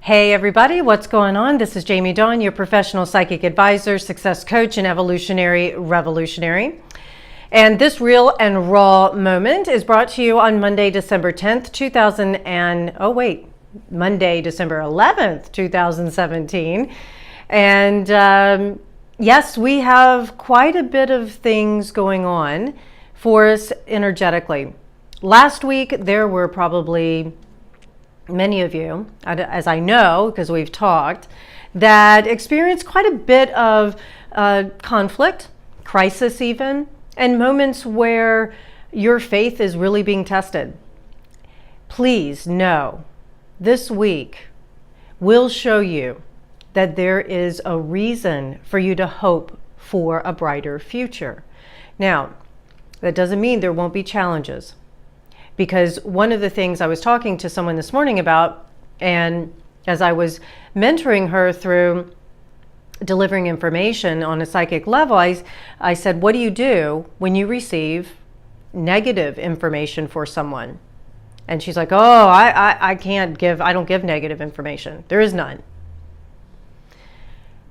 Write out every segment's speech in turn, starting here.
Hey everybody, what's going on? This is Jamie Dawn, your professional psychic advisor, success coach, and evolutionary revolutionary. And this real and raw moment is brought to you on Monday, December 10th, Monday, December 11th, 2017. And yes, we have quite a bit of things going on for us energetically. Last week, there were probably many of you, as I know, because we've talked, that experienced quite a bit of conflict, crisis even, and moments where your faith is really being tested. Please know, this week will show you that there is a reason for you to hope for a brighter future. Now, that doesn't mean there won't be challenges. Because one of the things I was talking to someone this morning about, and as I was mentoring her through delivering information on a psychic level, I said, what do you do when you receive negative information for someone? And she's like, oh, I don't give negative information. There is none.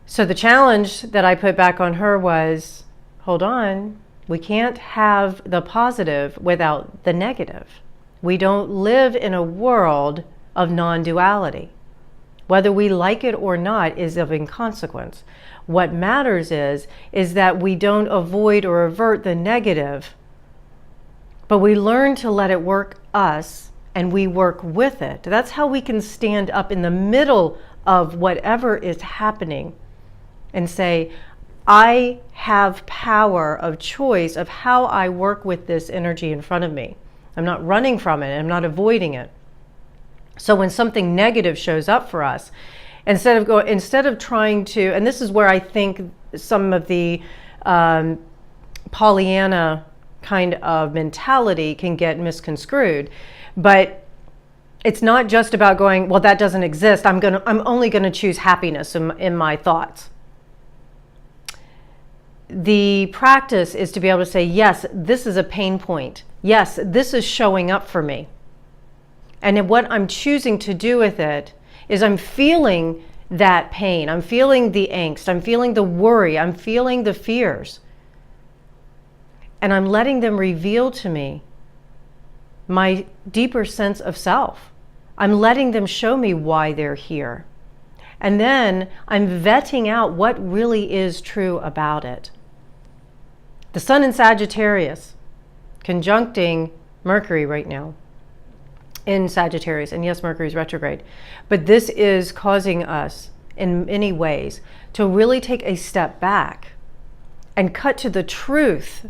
So the challenge that I put back on her was, hold on. We can't have the positive without the negative. We don't live in a world of non-duality. Whether we like it or not is of inconsequence. What matters is that we don't avoid or avert the negative, but we learn to let it work us and we work with it. That's how we can stand up in the middle of whatever is happening and say, I have power of choice of how I work with this energy in front of me. I'm not running from it. I'm not avoiding it. So when something negative shows up for us, instead of trying to, and this is where I think some of the Pollyanna kind of mentality can get misconstrued, but it's not just about going, well, that doesn't exist. I'm only going to choose happiness in my thoughts. The practice is to be able to say, yes, this is a pain point. Yes, this is showing up for me. And what I'm choosing to do with it is I'm feeling that pain. I'm feeling the angst. I'm feeling the worry. I'm feeling the fears. And I'm letting them reveal to me my deeper sense of self. I'm letting them show me why they're here. And then I'm vetting out what really is true about it. The Sun in Sagittarius, conjuncting Mercury right now in Sagittarius. And yes, Mercury is retrograde. But this is causing us in many ways to really take a step back and cut to the truth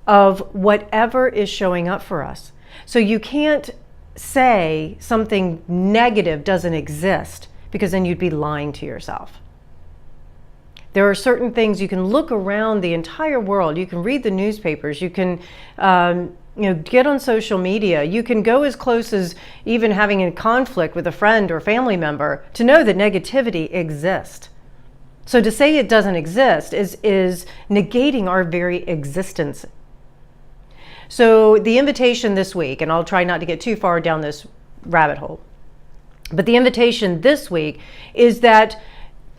of whatever is showing up for us. So you can't say something negative doesn't exist, because then you'd be lying to yourself. There are certain things you can look around the entire world. You can read the newspapers. You can get on social media. You can go as close as even having a conflict with a friend or family member to know that negativity exists. So to say it doesn't exist is negating our very existence. So the invitation this week, and I'll try not to get too far down this rabbit hole, but the invitation this week is that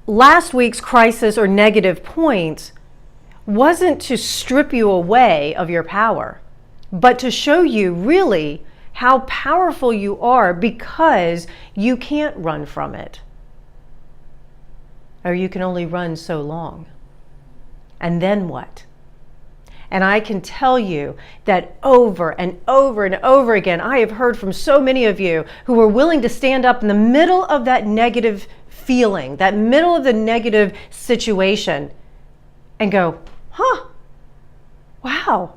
last week's crisis or negative points wasn't to strip you away of your power, but to show you really how powerful you are, because you can't run from it. Or you can only run so long. And then what? And I can tell you that over and over and over again, I have heard from so many of you who were willing to stand up in the middle of that negative feeling, that middle of the negative situation, and go, wow,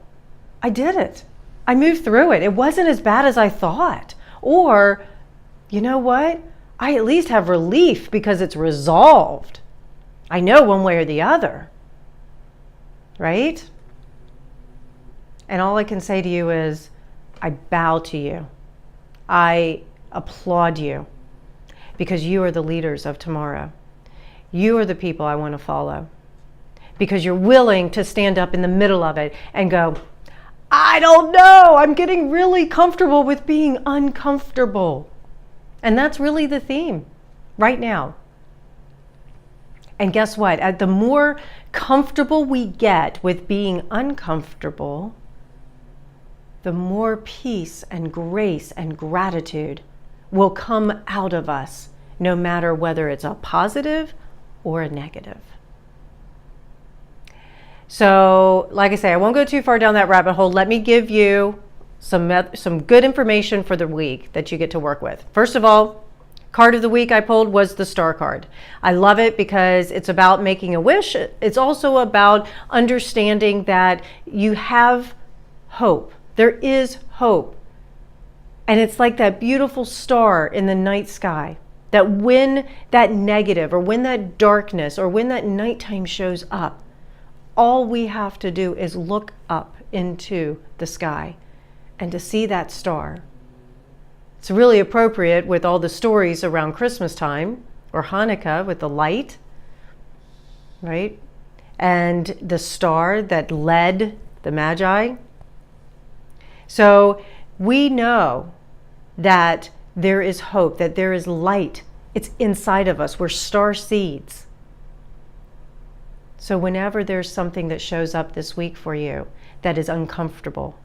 I did it. I moved through it. It wasn't as bad as I thought. Or, you know what? I at least have relief because it's resolved. I know one way or the other, right? And all I can say to you is, I bow to you. I applaud you, because you are the leaders of tomorrow. You are the people I want to follow, because you're willing to stand up in the middle of it and go, I don't know, I'm getting really comfortable with being uncomfortable. And that's really the theme. right now. And guess what? The more comfortable we get with being uncomfortable, the more peace and grace and gratitude will come out of us, no matter whether it's a positive or a negative. So, like I say, I won't go too far down that rabbit hole. Let me give you some good information for the week that you get to work with. First of all, card of the week I pulled was the star card. I love it because it's about making a wish. It's also about understanding that you have hope. There is hope. And it's like that beautiful star in the night sky, that when that negative or when that darkness or when that nighttime shows up, all we have to do is look up into the sky and to see that star. It's really appropriate with all the stories around Christmas time or Hanukkah with the light, right? And the star that led the Magi. So we know that there is hope, that there is light. It's inside of us. We're star seeds. So whenever there's something that shows up this week for you that is uncomfortable,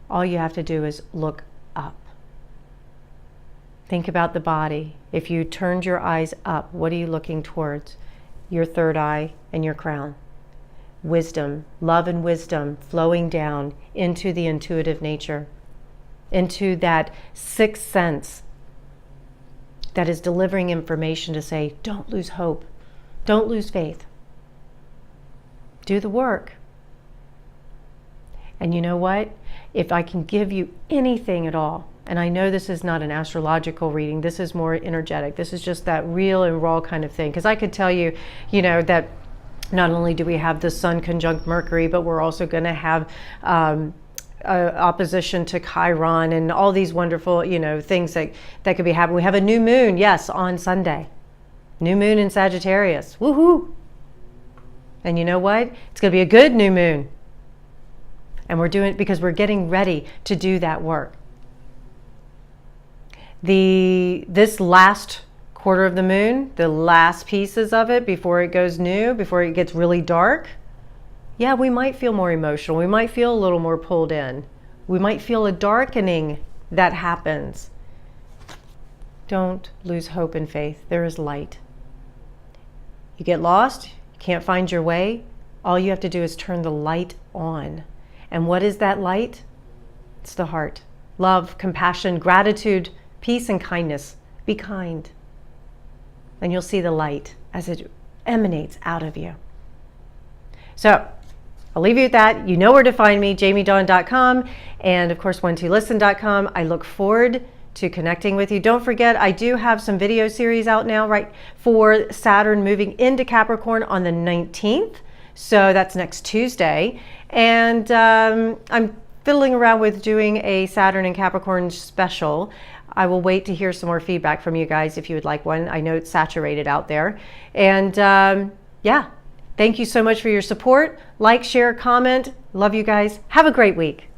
all you have to do is look up. Think about the body. If you turned your eyes up, what are you looking towards? Your third eye and your crown. Wisdom, love and wisdom flowing down into the intuitive nature, into that sixth sense that is delivering information to say, don't lose hope, don't lose faith. Do the work. And you know what? If I can give you anything at all, and I know this is not an astrological reading, this is more energetic, this is just that real and raw kind of thing, because I could tell you, that not only do we have the Sun conjunct Mercury, but we're also going to have opposition to Chiron and all these wonderful, things that could be happening. We have a new moon, yes, on Sunday. New moon in Sagittarius. Woohoo! And you know what? It's going to be a good new moon. And we're doing it because we're getting ready to do that work. This last quarter of the moon, the last pieces of it before it goes new, before it gets really dark, yeah, we might feel more emotional. We might feel a little more pulled in. We might feel a darkening that happens. Don't lose hope and faith. There is light. You get lost, you can't find your way, all you have to do is turn the light on. And what is that light? It's the heart. Love, compassion, gratitude, peace, and kindness. Be kind. And you'll see the light as it emanates out of you. So I'll leave you with that. You know where to find me, jamiedawn.com, and of course 12listen.com. I look forward to connecting with you. Don't forget, I do have some video series out now, right, for Saturn moving into Capricorn on the 19th. So that's next Tuesday. And I'm fiddling around with doing a Saturn and Capricorn special. I will wait to hear some more feedback from you guys if you would like one. I know it's saturated out there. And yeah, thank you so much for your support. Like, share, comment. Love you guys. Have a great week.